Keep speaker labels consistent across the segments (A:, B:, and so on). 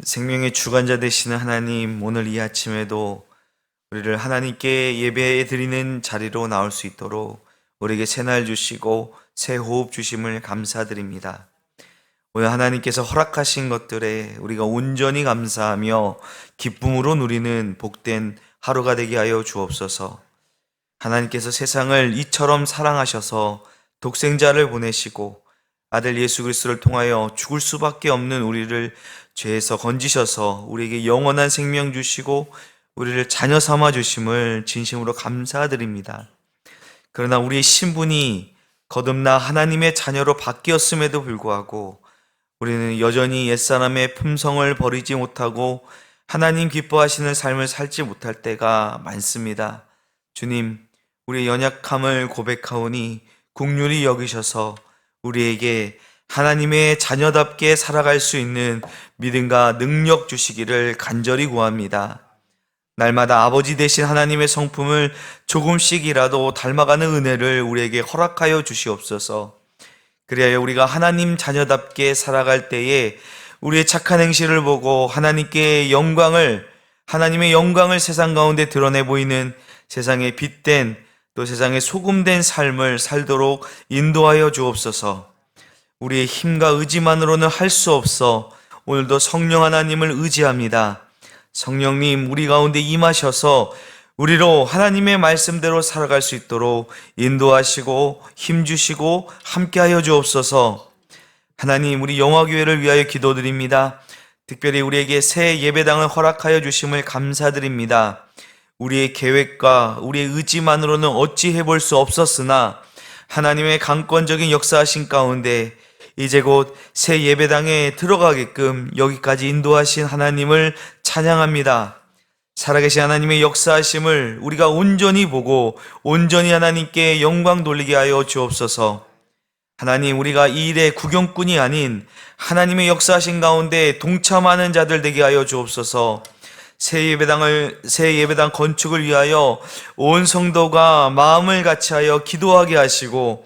A: 생명의 주관자 되시는 하나님, 오늘 이 아침에도 우리를 하나님께 예배 드리는 자리로 나올 수 있도록 우리에게 새날 주시고 새 호흡 주심을 감사드립니다. 오늘 하나님께서 허락하신 것들에 우리가 온전히 감사하며 기쁨으로 누리는 복된 하루가 되게 하여 주옵소서. 하나님께서 세상을 이처럼 사랑하셔서 독생자를 보내시고 아들 예수 그리스도를 통하여 죽을 수밖에 없는 우리를 죄에서 건지셔서 우리에게 영원한 생명 주시고 우리를 자녀 삼아 주심을 진심으로 감사드립니다. 그러나 우리의 신분이 거듭나 하나님의 자녀로 바뀌었음에도 불구하고 우리는 여전히 옛사람의 품성을 버리지 못하고 하나님 기뻐하시는 삶을 살지 못할 때가 많습니다. 주님, 우리의 연약함을 고백하오니 긍휼히 여기셔서 우리에게 하나님의 자녀답게 살아갈 수 있는 믿음과 능력 주시기를 간절히 구합니다. 날마다 아버지 되신 하나님의 성품을 조금씩이라도 닮아가는 은혜를 우리에게 허락하여 주시옵소서. 그리하여 우리가 하나님 자녀답게 살아갈 때에 우리의 착한 행실을 보고 하나님의 영광을 세상 가운데 드러내 보이는 세상의 빛된 또 세상의 소금된 삶을 살도록 인도하여 주옵소서. 우리의 힘과 의지만으로는 할 수 없어 오늘도 성령 하나님을 의지합니다. 성령님, 우리 가운데 임하셔서 우리로 하나님의 말씀대로 살아갈 수 있도록 인도하시고 힘주시고 함께하여 주옵소서. 하나님, 우리 영화교회를 위하여 기도드립니다. 특별히 우리에게 새 예배당을 허락하여 주심을 감사드립니다. 우리의 계획과 우리의 의지만으로는 어찌 해볼 수 없었으나 하나님의 강권적인 역사하신 가운데 이제 곧 새 예배당에 들어가게끔 여기까지 인도하신 하나님을 찬양합니다. 살아계신 하나님의 역사하심을 우리가 온전히 보고 온전히 하나님께 영광 돌리게 하여 주옵소서. 하나님, 우리가 이 일의 구경꾼이 아닌 하나님의 역사하신 가운데 동참하는 자들 되게 하여 주옵소서. 새 예배당 건축을 위하여 온 성도가 마음을 같이하여 기도하게 하시고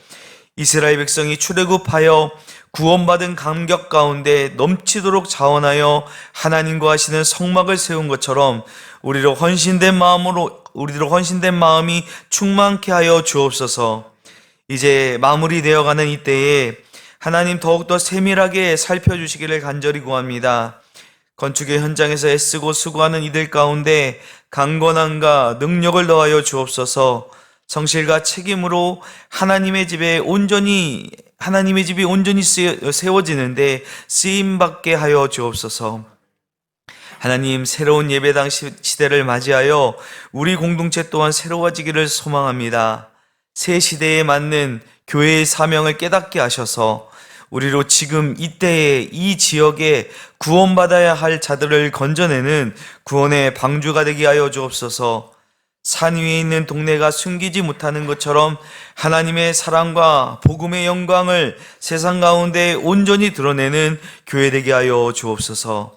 A: 이스라엘 백성이 출애굽하여 구원받은 감격 가운데 넘치도록 자원하여 하나님과 하시는 성막을 세운 것처럼 우리로 헌신된 마음이 충만케 하여 주옵소서. 이제 마무리되어가는 이때에 하나님 더욱더 세밀하게 살펴주시기를 간절히 구합니다. 건축의 현장에서 애쓰고 수고하는 이들 가운데 강건함과 능력을 더하여 주옵소서. 성실과 책임으로 하나님의 집이 온전히 세워지는데 쓰임받게 하여 주옵소서. 하나님, 새로운 예배당 시대를 맞이하여 우리 공동체 또한 새로워지기를 소망합니다. 새 시대에 맞는 교회의 사명을 깨닫게 하셔서 우리로 지금 이때에 이 지역에 구원받아야 할 자들을 건져내는 구원의 방주가 되게 하여 주옵소서. 산 위에 있는 동네가 숨기지 못하는 것처럼 하나님의 사랑과 복음의 영광을 세상 가운데 온전히 드러내는 교회 되게 하여 주옵소서.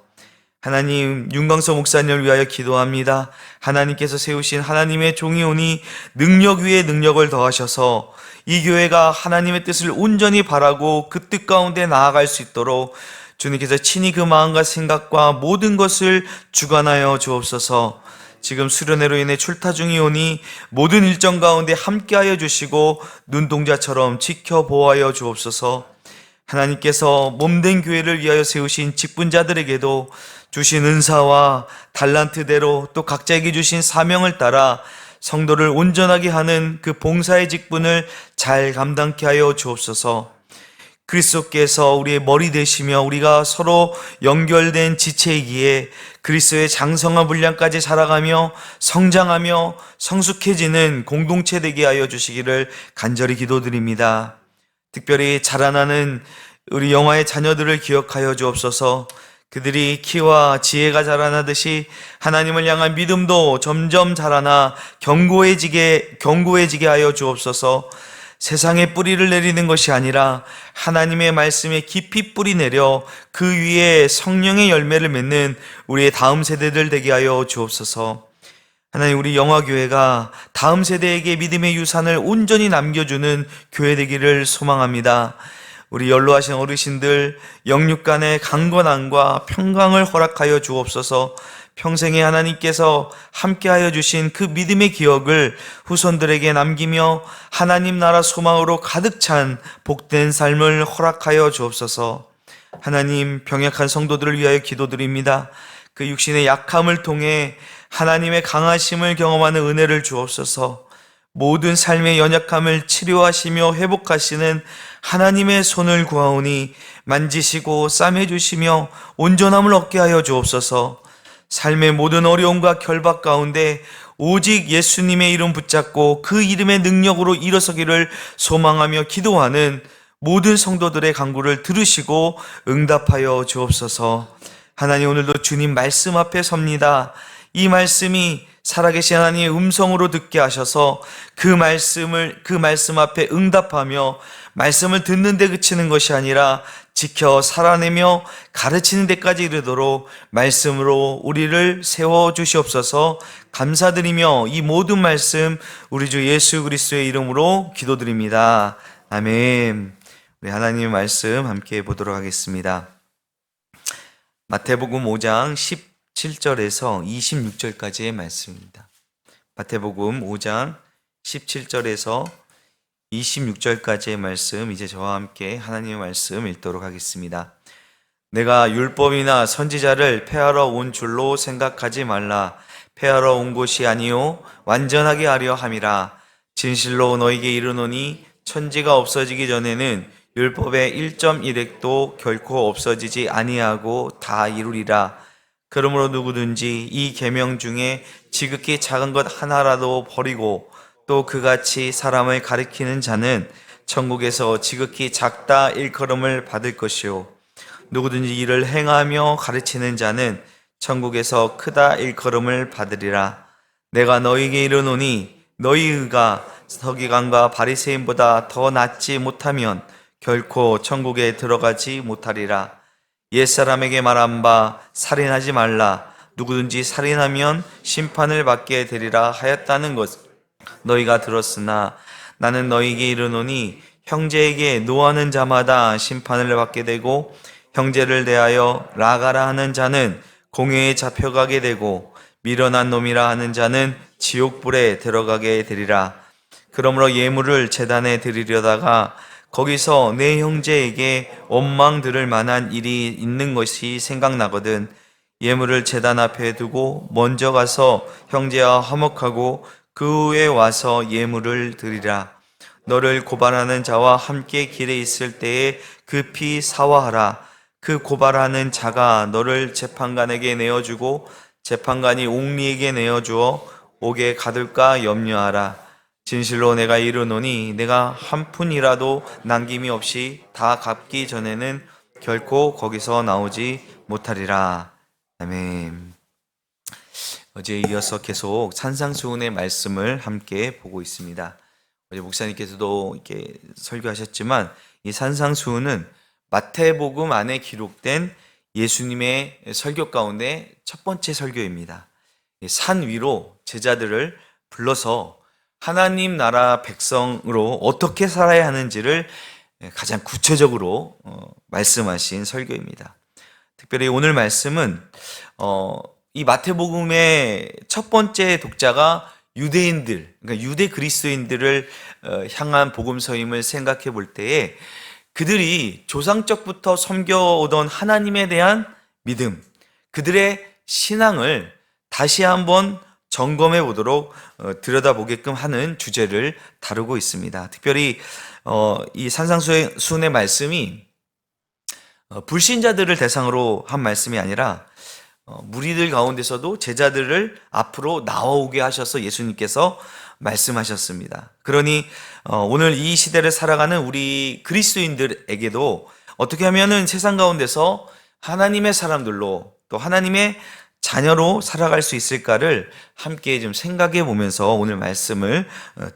A: 하나님, 윤광서 목사님을 위하여 기도합니다. 하나님께서 세우신 하나님의 종이 오니 능력 위에 능력을 더하셔서 이 교회가 하나님의 뜻을 온전히 바라고 그 뜻 가운데 나아갈 수 있도록 주님께서 친히 그 마음과 생각과 모든 것을 주관하여 주옵소서. 지금 수련회로 인해 출타 중이오니 모든 일정 가운데 함께하여 주시고 눈동자처럼 지켜보아여 주옵소서. 하나님께서 몸된 교회를 위하여 세우신 직분자들에게도 주신 은사와 달란트대로 또 각자에게 주신 사명을 따라 성도를 온전하게 하는 그 봉사의 직분을 잘 감당케 하여 주옵소서. 그리스도께서 우리의 머리 되시며 우리가 서로 연결된 지체이기에 그리스도의 장성한 분량까지 자라가며 성장하며 성숙해지는 공동체 되게 하여 주시기를 간절히 기도드립니다. 특별히 자라나는 우리 영화의 자녀들을 기억하여 주옵소서. 그들이 키와 지혜가 자라나듯이 하나님을 향한 믿음도 점점 자라나 견고해지게 하여 주옵소서. 세상에 뿌리를 내리는 것이 아니라 하나님의 말씀에 깊이 뿌리 내려 그 위에 성령의 열매를 맺는 우리의 다음 세대들 되게 하여 주옵소서. 하나님, 우리 영화교회가 다음 세대에게 믿음의 유산을 온전히 남겨주는 교회 되기를 소망합니다. 우리 연로하신 어르신들 영육간의 강건함과 평강을 허락하여 주옵소서. 평생에 하나님께서 함께하여 주신 그 믿음의 기억을 후손들에게 남기며 하나님 나라 소망으로 가득 찬 복된 삶을 허락하여 주옵소서. 하나님, 병약한 성도들을 위하여 기도드립니다. 그 육신의 약함을 통해 하나님의 강하심을 경험하는 은혜를 주옵소서. 모든 삶의 연약함을 치료하시며 회복하시는 하나님의 손을 구하오니 만지시고 싸매주시며 온전함을 얻게 하여 주옵소서. 삶의 모든 어려움과 결박 가운데 오직 예수님의 이름 붙잡고 그 이름의 능력으로 일어서기를 소망하며 기도하는 모든 성도들의 간구를 들으시고 응답하여 주옵소서. 하나님, 오늘도 주님 말씀 앞에 섭니다. 이 말씀이 살아계신 하나님의 음성으로 듣게 하셔서 그 말씀 앞에 응답하며 말씀을 듣는 데 그치는 것이 아니라 지켜 살아내며 가르치는 데까지 이르도록 말씀으로 우리를 세워주시옵소서. 감사드리며 이 모든 말씀 우리 주 예수 그리스도의 이름으로 기도드립니다. 아멘. 우리 하나님의 말씀 함께 보도록 하겠습니다. 마태복음 5장 17절에서 26절까지의 말씀입니다. 마태복음 5장 17절에서 26절까지의 말씀, 이제 저와 함께 하나님의 말씀 읽도록 하겠습니다. 내가 율법이나 선지자를 폐하러 온 줄로 생각하지 말라. 폐하러 온 것이 아니요 완전하게 하려 함이라. 진실로 너희에게 이르노니 천지가 없어지기 전에는 율법의 1.1획도 결코 없어지지 아니하고 다 이루리라. 그러므로 누구든지 이 계명 중에 지극히 작은 것 하나라도 버리고 또 그같이 사람을 가리키는 자는 천국에서 지극히 작다 일컬음을 받을 것이요 누구든지 이를 행하며 가르치는 자는 천국에서 크다 일컬음을 받으리라. 내가 너희에게 이르노니 너희 의가 서기관과 바리새인보다 더 낫지 못하면 결코 천국에 들어가지 못하리라. 옛사람에게 말한 바 살인하지 말라. 누구든지 살인하면 심판을 받게 되리라 하였다는 것 너희가 들었으나 나는 너희에게 이르노니 형제에게 노하는 자마다 심판을 받게 되고 형제를 대하여 라가라 하는 자는 공회에 잡혀가게 되고 미련한 놈이라 하는 자는 지옥불에 들어가게 되리라. 그러므로 예물을 제단에 드리려다가 거기서 내 형제에게 원망 들을 만한 일이 있는 것이 생각나거든 예물을 제단 앞에 두고 먼저 가서 형제와 화목하고 그 후에 와서 예물을 드리라. 너를 고발하는 자와 함께 길에 있을 때에 급히 사화하라. 그 고발하는 자가 너를 재판관에게 내어주고 재판관이 옥리에게 내어주어 옥에 가둘까 염려하라. 진실로 내가 이르노니 내가 한 푼이라도 남김이 없이 다 갚기 전에는 결코 거기서 나오지 못하리라. 아멘. 어제에 이어서 계속 산상수훈의 말씀을 함께 보고 있습니다. 어제 목사님께서도 이렇게 설교하셨지만 이 산상수훈은 마태복음 안에 기록된 예수님의 설교 가운데 첫 번째 설교입니다. 산 위로 제자들을 불러서 하나님 나라 백성으로 어떻게 살아야 하는지를 가장 구체적으로 말씀하신 설교입니다. 특별히 오늘 말씀은 이 마태복음의 첫 번째 독자가 유대인들, 그러니까 유대 그리스도인들을 향한 복음서임을 생각해 볼 때에 그들이 조상적부터 섬겨오던 하나님에 대한 믿음, 그들의 신앙을 다시 한번 점검해 보도록 들여다보게끔 하는 주제를 다루고 있습니다. 특별히 이 산상수훈의 말씀이 불신자들을 대상으로 한 말씀이 아니라 무리들 가운데서도 제자들을 앞으로 나오게 하셔서 예수님께서 말씀하셨습니다. 그러니 오늘 이 시대를 살아가는 우리 그리스도인들에게도 어떻게 하면은 세상 가운데서 하나님의 사람들로 또 하나님의 자녀로 살아갈 수 있을까를 함께 좀 생각해 보면서 오늘 말씀을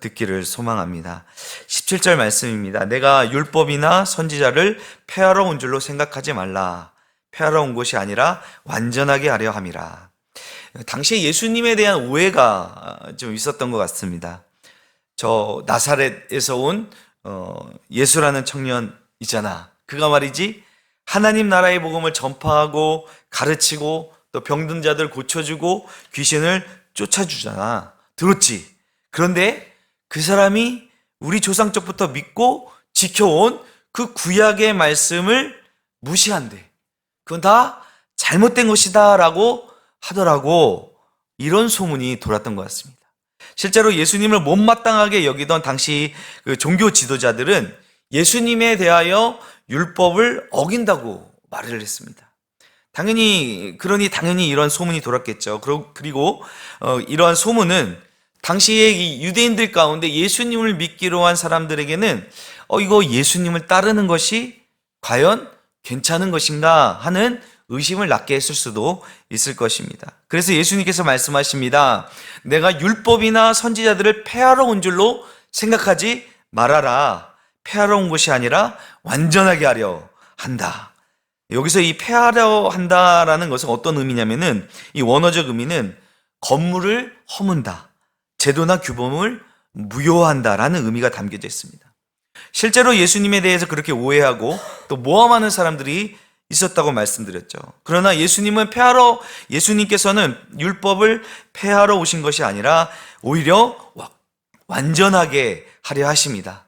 A: 듣기를 소망합니다. 17절 말씀입니다. 내가 율법이나 선지자를 폐하러 온 줄로 생각하지 말라. 폐하러 온 것이 아니라 완전하게 하려 함이라. 당시에 예수님에 대한 오해가 좀 있었던 것 같습니다. 저 나사렛에서 온 예수라는 청년, 있잖아. 그가 말이지 하나님 나라의 복음을 전파하고 가르치고 또 병든 자들 고쳐주고 귀신을 쫓아주잖아. 들었지? 그런데 그 사람이 우리 조상 쪽부터 믿고 지켜온 그 구약의 말씀을 무시한대. 그건 다 잘못된 것이다 라고 하더라고. 이런 소문이 돌았던 것 같습니다. 실제로 예수님을 못마땅하게 여기던 당시 그 종교 지도자들은 예수님에 대하여 율법을 어긴다고 말을 했습니다. 당연히 이런 소문이 돌았겠죠. 그리고 이러한 소문은 당시에 이 유대인들 가운데 예수님을 믿기로 한 사람들에게는 이거 예수님을 따르는 것이 과연 괜찮은 것인가 하는 의심을 낳게 했을 수도 있을 것입니다. 그래서 예수님께서 말씀하십니다. 내가 율법이나 선지자들을 폐하러 온 줄로 생각하지 말아라. 폐하러 온 것이 아니라 완전하게 하려 한다. 여기서 이 폐하려 한다라는 것은 어떤 의미냐면은 이 원어적 의미는 건물을 허문다, 제도나 규범을 무효한다라는 의미가 담겨져 있습니다. 실제로 예수님에 대해서 그렇게 오해하고 또 모함하는 사람들이 있었다고 말씀드렸죠. 그러나 예수님께서는 율법을 폐하러 오신 것이 아니라 오히려 완전하게 하려 하십니다.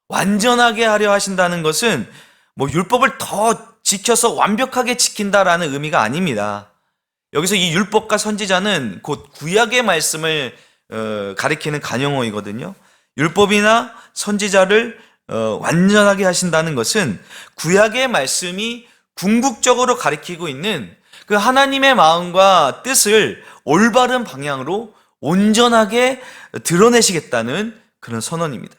A: 완전하게 하려 하신다는 것은 율법을 더 지켜서 완벽하게 지킨다라는 의미가 아닙니다. 여기서 이 율법과 선지자는 곧 구약의 말씀을 가리키는 관용어이거든요. 율법이나 선지자를 완전하게 하신다는 것은 구약의 말씀이 궁극적으로 가리키고 있는 그 하나님의 마음과 뜻을 올바른 방향으로 온전하게 드러내시겠다는 그런 선언입니다.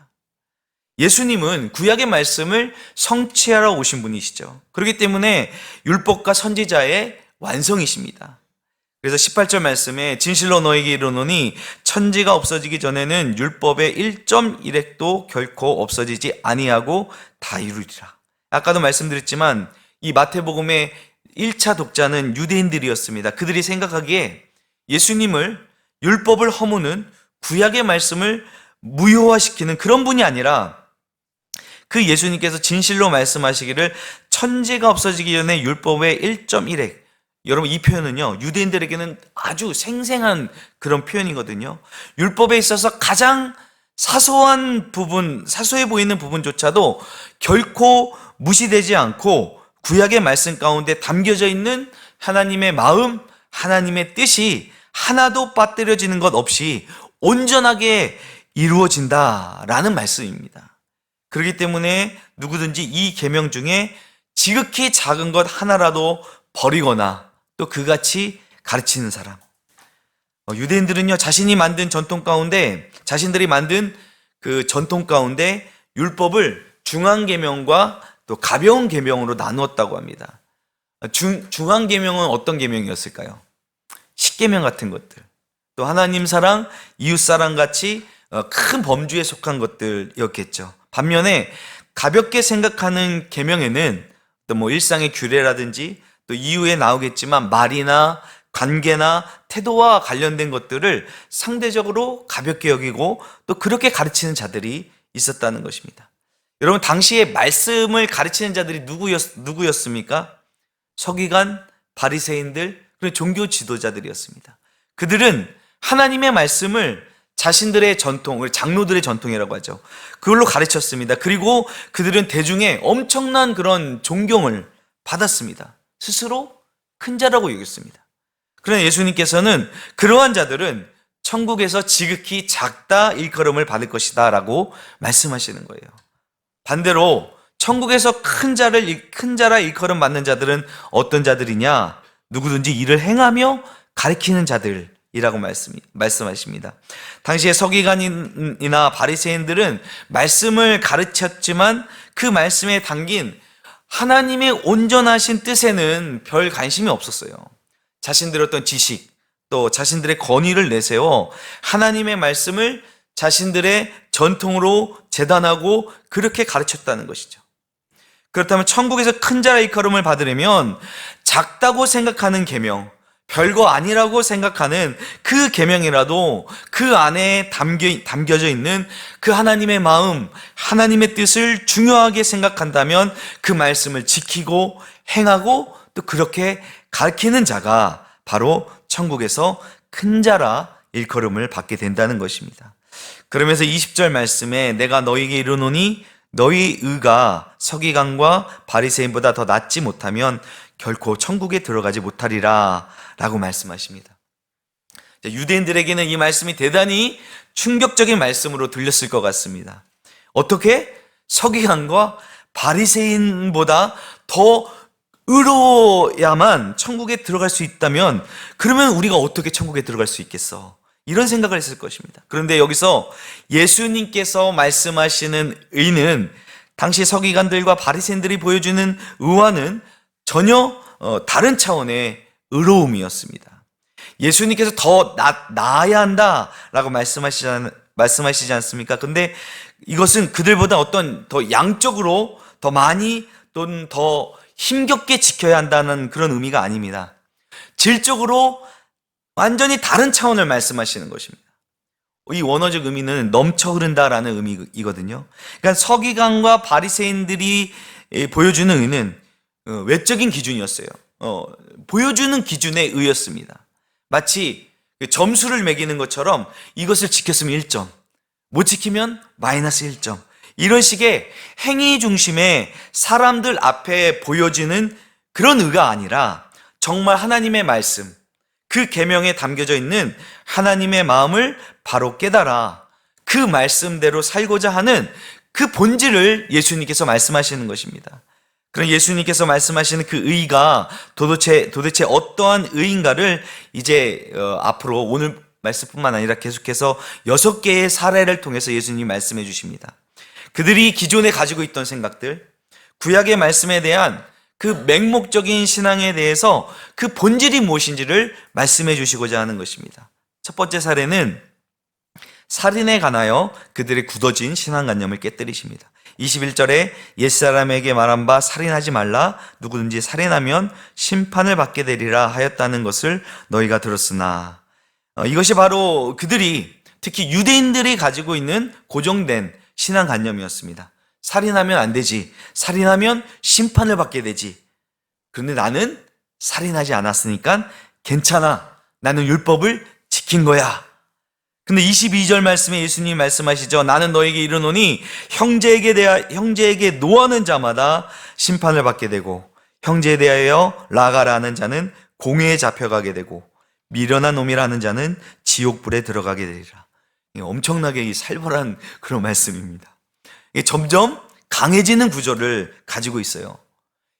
A: 예수님은 구약의 말씀을 성취하러 오신 분이시죠. 그렇기 때문에 율법과 선지자의 완성이십니다. 그래서 18절 말씀에 진실로 너에게 이르노니 천지가 없어지기 전에는 율법의 1.1획도 결코 없어지지 아니하고 다 이루리라. 아까도 말씀드렸지만 이 마태복음의 1차 독자는 유대인들이었습니다. 그들이 생각하기에 예수님을 율법을 허무는 구약의 말씀을 무효화시키는 그런 분이 아니라 그 예수님께서 진실로 말씀하시기를 천지가 없어지기 전에 율법의 1.1획, 여러분 이 표현은요 유대인들에게는 아주 생생한 그런 표현이거든요. 율법에 있어서 가장 사소해 보이는 부분조차도 결코 무시되지 않고 구약의 말씀 가운데 담겨져 있는 하나님의 마음, 하나님의 뜻이 하나도 빠뜨려지는 것 없이 온전하게 이루어진다라는 말씀입니다. 그렇기 때문에 누구든지 이 계명 중에 지극히 작은 것 하나라도 버리거나 또 그같이 가르치는 사람, 유대인들은요 자신들이 만든 전통 가운데 율법을 중한 계명과 또 가벼운 계명으로 나누었다고 합니다. 중한 계명은 어떤 계명이었을까요? 십계명 같은 것들, 또 하나님 사랑, 이웃 사랑 같이 큰 범주에 속한 것들이었겠죠. 반면에 가볍게 생각하는 계명에는 또 일상의 규례라든지 또 이후에 나오겠지만 말이나 관계나 태도와 관련된 것들을 상대적으로 가볍게 여기고 또 그렇게 가르치는 자들이 있었다는 것입니다. 여러분 당시에 말씀을 가르치는 자들이 누구였습니까? 서기관, 바리새인들, 그리고 종교 지도자들이었습니다. 그들은 하나님의 말씀을 자신들의 전통, 우리 장로들의 전통이라고 하죠. 그걸로 가르쳤습니다. 그리고 그들은 대중의 엄청난 그런 존경을 받았습니다. 스스로 큰 자라고 여겼습니다. 그러나 예수님께서는 그러한 자들은 천국에서 지극히 작다 일컬음을 받을 것이다 라고 말씀하시는 거예요. 반대로 천국에서 큰 자라 일컬음 받는 자들은 어떤 자들이냐? 누구든지 이를 행하며 가르치는 자들이라고 말씀하십니다. 당시에 서기관이나 바리새인들은 말씀을 가르쳤지만 그 말씀에 담긴 하나님의 온전하신 뜻에는 별 관심이 없었어요. 자신들의 어떤 지식, 또 자신들의 권위를 내세워 하나님의 말씀을 자신들의 전통으로 재단하고 그렇게 가르쳤다는 것이죠. 그렇다면 천국에서 큰 자의 일컬음을 받으려면 작다고 생각하는 계명, 별거 아니라고 생각하는 그 계명이라도 그 안에 담겨져 있는 그 하나님의 마음, 하나님의 뜻을 중요하게 생각한다면 그 말씀을 지키고 행하고 또 그렇게 가르치는 자가 바로 천국에서 큰 자라 일컬음을 받게 된다는 것입니다. 그러면서 20절 말씀에 내가 너희에게 이르노니 너희 의가 서기관과 바리새인보다 더 낫지 못하면 결코 천국에 들어가지 못하리라 라고 말씀하십니다. 유대인들에게는 이 말씀이 대단히 충격적인 말씀으로 들렸을 것 같습니다. 어떻게? 서기관과 바리새인보다 더 의로야만 천국에 들어갈 수 있다면 그러면 우리가 어떻게 천국에 들어갈 수 있겠어? 이런 생각을 했을 것입니다. 그런데 여기서 예수님께서 말씀하시는 의는 당시 서기관들과 바리새인들이 보여주는 의와는 전혀 다른 차원의 의로움이었습니다. 예수님께서 더 나아야 한다라고 말씀하시지 않습니까? 근데 이것은 그들보다 어떤 더 양적으로 더 많이 또는 더 힘겹게 지켜야 한다는 그런 의미가 아닙니다. 질적으로 완전히 다른 차원을 말씀하시는 것입니다. 이 원어적 의미는 넘쳐 흐른다라는 의미이거든요. 그러니까 서기관과 바리새인들이 보여주는 의는 외적인 기준이었어요. 보여주는 기준의 의였습니다. 마치 점수를 매기는 것처럼 이것을 지켰으면 1점, 못 지키면 마이너스 1점. 이런 식의 행위 중심의 사람들 앞에 보여지는 그런 의가 아니라 정말 하나님의 말씀, 그 계명에 담겨져 있는 하나님의 마음을 바로 깨달아 그 말씀대로 살고자 하는 그 본질을 예수님께서 말씀하시는 것입니다. 그럼 예수님께서 말씀하시는 그 의가 도대체 어떠한 의인가를 이제 앞으로 오늘 말씀뿐만 아니라 계속해서 6개의 사례를 통해서 예수님이 말씀해 주십니다. 그들이 기존에 가지고 있던 생각들, 구약의 말씀에 대한 그 맹목적인 신앙에 대해서 그 본질이 무엇인지를 말씀해 주시고자 하는 것입니다. 첫 번째 사례는 살인에 관하여 그들의 굳어진 신앙관념을 깨뜨리십니다. 21절에 옛사람에게 말한 바 살인하지 말라, 누구든지 살인하면 심판을 받게 되리라 하였다는 것을 너희가 들었으나, 이것이 바로 그들이, 특히 유대인들이 가지고 있는 고정된 신앙관념이었습니다. 살인하면 안 되지, 살인하면 심판을 받게 되지. 그런데 나는 살인하지 않았으니까 괜찮아, 나는 율법을 지킨 거야. 근데 22절 말씀에 예수님이 말씀하시죠. 나는 너에게 이르노니 형제에게 노하는 자마다 심판을 받게 되고 형제에 대하여 라가라 하는 자는 공회에 잡혀가게 되고 미련한 놈이라 하는 자는 지옥불에 들어가게 되리라. 엄청나게 살벌한 그런 말씀입니다. 점점 강해지는 구조를 가지고 있어요.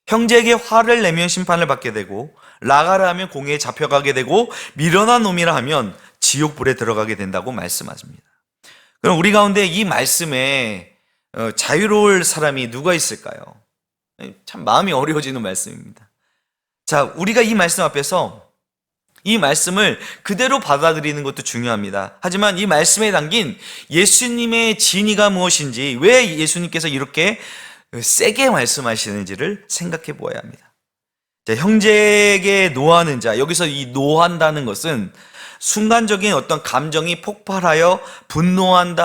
A: 형제에게 화를 내면 심판을 받게 되고 라가라 하면 공회에 잡혀가게 되고 미련한 놈이라 하면 지옥불에 들어가게 된다고 말씀하십니다. 그럼 우리 가운데 이 말씀에 자유로울 사람이 누가 있을까요? 참 마음이 어려워지는 말씀입니다. 자, 우리가 이 말씀 앞에서 이 말씀을 그대로 받아들이는 것도 중요합니다. 하지만 이 말씀에 담긴 예수님의 진의가 무엇인지, 왜 예수님께서 이렇게 세게 말씀하시는지를 생각해 보아야 합니다. 자, 형제에게 노하는 자, 여기서 이 노한다는 것은 순간적인 어떤 감정이 폭발하여 분노하는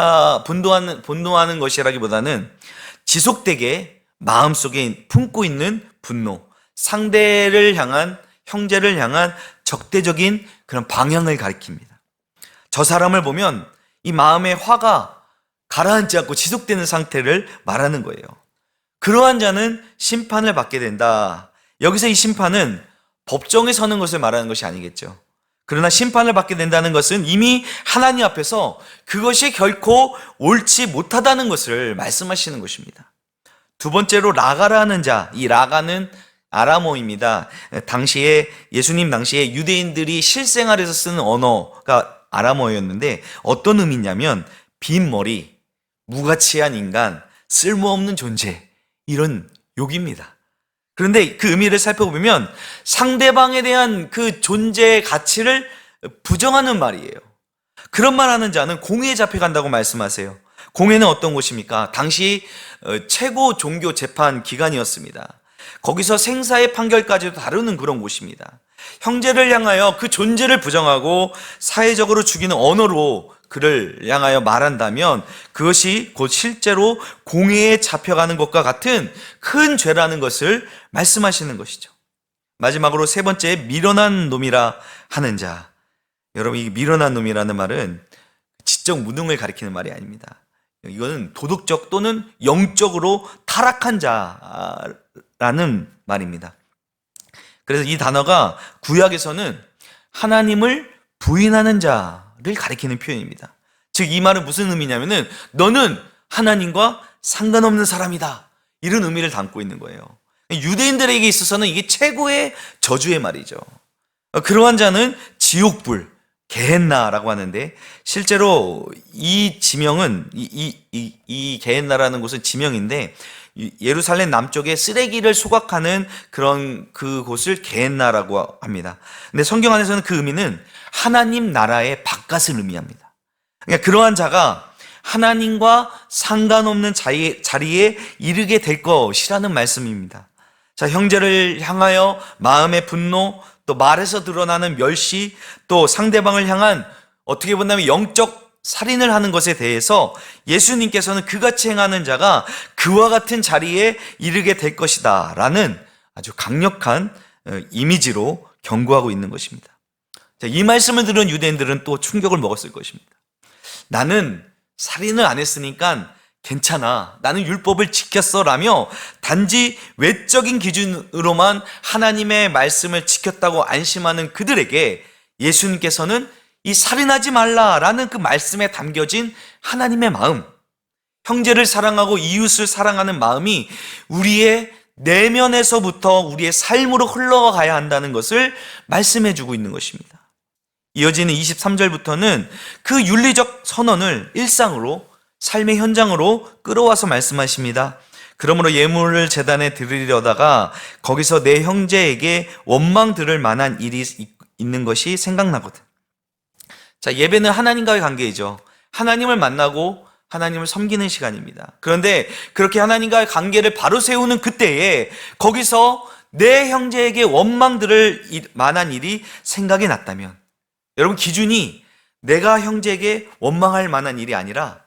A: 것이라기보다는 지속되게 마음속에 품고 있는 분노, 상대를 향한, 형제를 향한 적대적인 그런 방향을 가리킵니다. 저 사람을 보면 이 마음의 화가 가라앉지 않고 지속되는 상태를 말하는 거예요. 그러한 자는 심판을 받게 된다. 여기서 이 심판은 법정에 서는 것을 말하는 것이 아니겠죠. 그러나 심판을 받게 된다는 것은 이미 하나님 앞에서 그것이 결코 옳지 못하다는 것을 말씀하시는 것입니다. 두 번째로 라가라는 자, 이 라가는 아람어입니다. 예수님 당시에 유대인들이 실생활에서 쓰는 언어가 아람어였는데 어떤 의미냐면 빈 머리, 무가치한 인간, 쓸모없는 존재, 이런 욕입니다. 그런데 그 의미를 살펴보면 상대방에 대한 그 존재의 가치를 부정하는 말이에요. 그런 말 하는 자는 공회에 잡혀간다고 말씀하세요. 공회는 어떤 곳입니까? 당시 최고 종교 재판 기관이었습니다. 거기서 생사의 판결까지도 다루는 그런 곳입니다. 형제를 향하여 그 존재를 부정하고 사회적으로 죽이는 언어로 그를 향하여 말한다면 그것이 곧 실제로 공회에 잡혀가는 것과 같은 큰 죄라는 것을 말씀하시는 것이죠. 마지막으로 세 번째, 미련한 놈이라 하는 자. 여러분, 이 미련한 놈이라는 말은 지적 무능을 가리키는 말이 아닙니다. 이거는 도덕적 또는 영적으로 타락한 자라는 말입니다. 그래서 이 단어가 구약에서는 하나님을 부인하는 자를 가리키는 표현입니다. 즉, 이 말은 무슨 의미냐면은 너는 하나님과 상관없는 사람이다, 이런 의미를 담고 있는 거예요. 유대인들에게 있어서는 이게 최고의 저주의 말이죠. 그러한 자는 지옥불, 게헨나라고 하는데, 실제로 이 지명은 이 게헨나라는 곳은 지명인데 예루살렘 남쪽에 쓰레기를 소각하는 그런 그곳을 게헨나라고 합니다. 근데 성경 안에서는 그 의미는 하나님 나라의 바깥을 의미합니다. 그러니까 그러한 자가 하나님과 상관없는 자리에 이르게 될 것이라는 말씀입니다. 자, 형제를 향하여 마음의 분노, 또 말에서 드러나는 멸시, 또 상대방을 향한 어떻게 본다면 영적 살인을 하는 것에 대해서 예수님께서는 그같이 행하는 자가 그와 같은 자리에 이르게 될 것이다 라는 아주 강력한 이미지로 경고하고 있는 것입니다. 자, 이 말씀을 들은 유대인들은 또 충격을 먹었을 것입니다. 나는 살인을 안 했으니까 괜찮아, 나는 율법을 지켰어 라며 단지 외적인 기준으로만 하나님의 말씀을 지켰다고 안심하는 그들에게 예수님께서는 이 살인하지 말라라는 그 말씀에 담겨진 하나님의 마음, 형제를 사랑하고 이웃을 사랑하는 마음이 우리의 내면에서부터 우리의 삶으로 흘러가야 한다는 것을 말씀해 주고 있는 것입니다. 이어지는 23절부터는 그 윤리적 선언을 일상으로, 삶의 현장으로 끌어와서 말씀하십니다. 그러므로 예물을 제단에 드리려다가 거기서 내 형제에게 원망 들을 만한 일이 있는 것이 생각나거든. 자, 예배는 하나님과의 관계이죠. 하나님을 만나고 하나님을 섬기는 시간입니다. 그런데 그렇게 하나님과의 관계를 바로 세우는 그때에 거기서 내 형제에게 원망 들을 만한 일이 생각이 났다면, 여러분, 기준이 내가 형제에게 원망할 만한 일이 아니라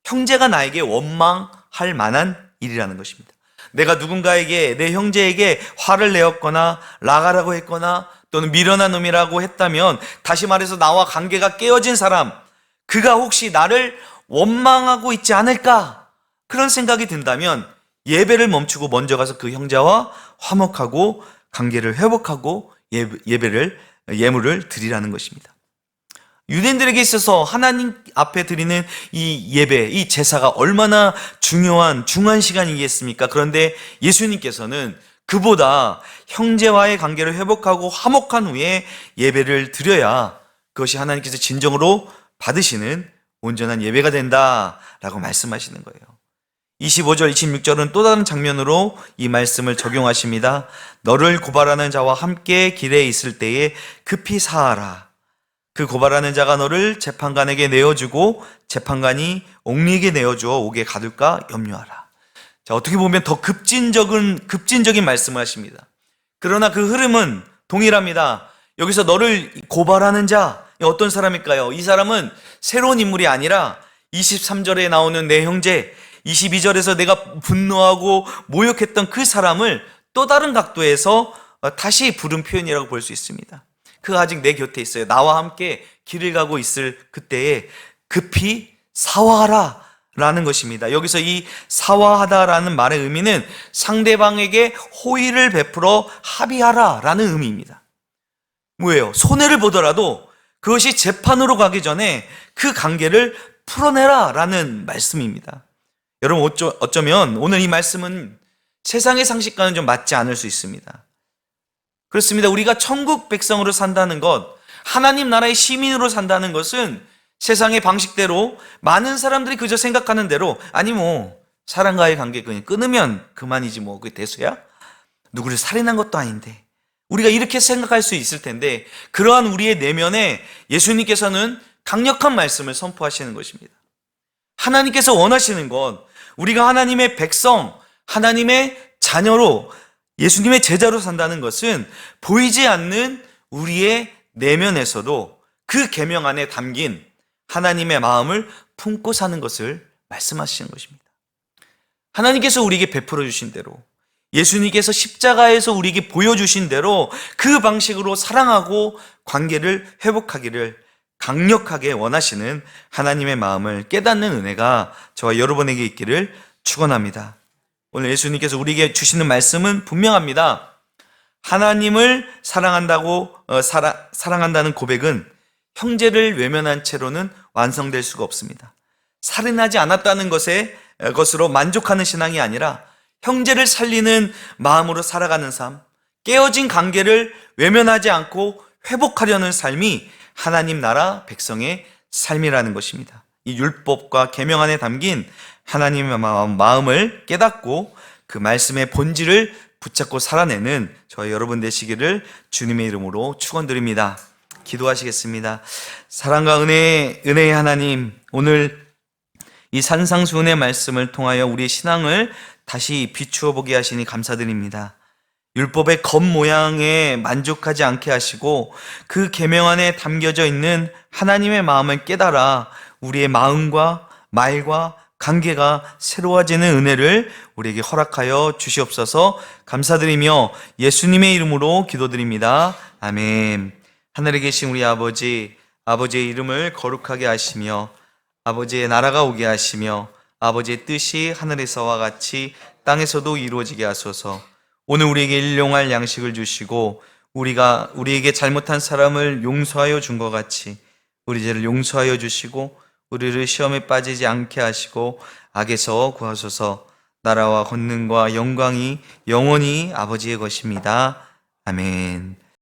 A: 형제가 나에게 원망할 만한 일이라는 것입니다. 내가 누군가에게, 내 형제에게 화를 내었거나 나가라고 했거나 또는 미련한 놈이라고 했다면, 다시 말해서 나와 관계가 깨어진 사람, 그가 혹시 나를 원망하고 있지 않을까, 그런 생각이 든다면 예배를 멈추고 먼저 가서 그 형제와 화목하고 관계를 회복하고 예물을 드리라는 것입니다. 유대인들에게 있어서 하나님 앞에 드리는 이 예배, 이 제사가 얼마나 중요한 시간이겠습니까? 그런데 예수님께서는 그보다 형제와의 관계를 회복하고 화목한 후에 예배를 드려야 그것이 하나님께서 진정으로 받으시는 온전한 예배가 된다라고 말씀하시는 거예요. 25절, 26절은 또 다른 장면으로 이 말씀을 적용하십니다. 너를 고발하는 자와 함께 길에 있을 때에 급히 사하라. 그 고발하는 자가 너를 재판관에게 내어주고 재판관이 옥리에게 내어주어 옥에 가둘까 염려하라. 자, 어떻게 보면 더 급진적인 말씀을 하십니다. 그러나 그 흐름은 동일합니다. 여기서 너를 고발하는 자, 어떤 사람일까요? 이 사람은 새로운 인물이 아니라 23절에 나오는 내 형제, 22절에서 내가 분노하고 모욕했던 그 사람을 또 다른 각도에서 다시 부른 표현이라고 볼 수 있습니다. 그가 아직 내 곁에 있어요. 나와 함께 길을 가고 있을 그때에 급히 사화하라 라는 것입니다. 여기서 이 사화하다라는 말의 의미는 상대방에게 호의를 베풀어 합의하라 라는 의미입니다. 뭐예요? 손해를 보더라도 그것이 재판으로 가기 전에 그 관계를 풀어내라 라는 말씀입니다. 여러분, 어쩌면 오늘 이 말씀은 세상의 상식과는 좀 맞지 않을 수 있습니다. 그렇습니다. 우리가 천국 백성으로 산다는 것, 하나님 나라의 시민으로 산다는 것은 세상의 방식대로 많은 사람들이 그저 생각하는 대로, 아니 뭐 사람과의 관계 그냥 끊으면 그만이지 뭐 그게 대수야? 누구를 살인한 것도 아닌데, 우리가 이렇게 생각할 수 있을 텐데, 그러한 우리의 내면에 예수님께서는 강력한 말씀을 선포하시는 것입니다. 하나님께서 원하시는 것, 우리가 하나님의 백성, 하나님의 자녀로, 예수님의 제자로 산다는 것은 보이지 않는 우리의 내면에서도 그 계명 안에 담긴 하나님의 마음을 품고 사는 것을 말씀하시는 것입니다. 하나님께서 우리에게 베풀어 주신 대로, 예수님께서 십자가에서 우리에게 보여주신 대로 그 방식으로 사랑하고 관계를 회복하기를 강력하게 원하시는 하나님의 마음을 깨닫는 은혜가 저와 여러분에게 있기를 축원합니다. 오늘 예수님께서 우리에게 주시는 말씀은 분명합니다. 하나님을 사랑한다는 고백은 형제를 외면한 채로는 완성될 수가 없습니다. 살인하지 않았다는 것으로 만족하는 신앙이 아니라 형제를 살리는 마음으로 살아가는 삶, 깨어진 관계를 외면하지 않고 회복하려는 삶이 하나님 나라 백성의 삶이라는 것입니다. 이 율법과 계명 안에 담긴 하나님의 마음을 깨닫고 그 말씀의 본질을 붙잡고 살아내는 저와 여러분 되시기를 주님의 이름으로 축원드립니다. 기도하시겠습니다. 사랑과 은혜의 하나님, 오늘 이 산상수훈의 말씀을 통하여 우리의 신앙을 다시 비추어 보게 하시니 감사드립니다. 율법의 겉모양에 만족하지 않게 하시고 그 계명 안에 담겨져 있는 하나님의 마음을 깨달아 우리의 마음과 말과 관계가 새로워지는 은혜를 우리에게 허락하여 주시옵소서. 감사드리며 예수님의 이름으로 기도드립니다. 아멘. 하늘에 계신 우리 아버지, 아버지의 이름을 거룩하게 하시며 아버지의 나라가 오게 하시며 아버지의 뜻이 하늘에서와 같이 땅에서도 이루어지게 하소서. 오늘 우리에게 일용할 양식을 주시고 우리에게 잘못한 사람을 용서하여 준 것 같이 우리 죄를 용서하여 주시고 우리를 시험에 빠지지 않게 하시고 악에서 구하소서. 나라와 권능과 영광이 영원히 아버지의 것입니다. 아멘.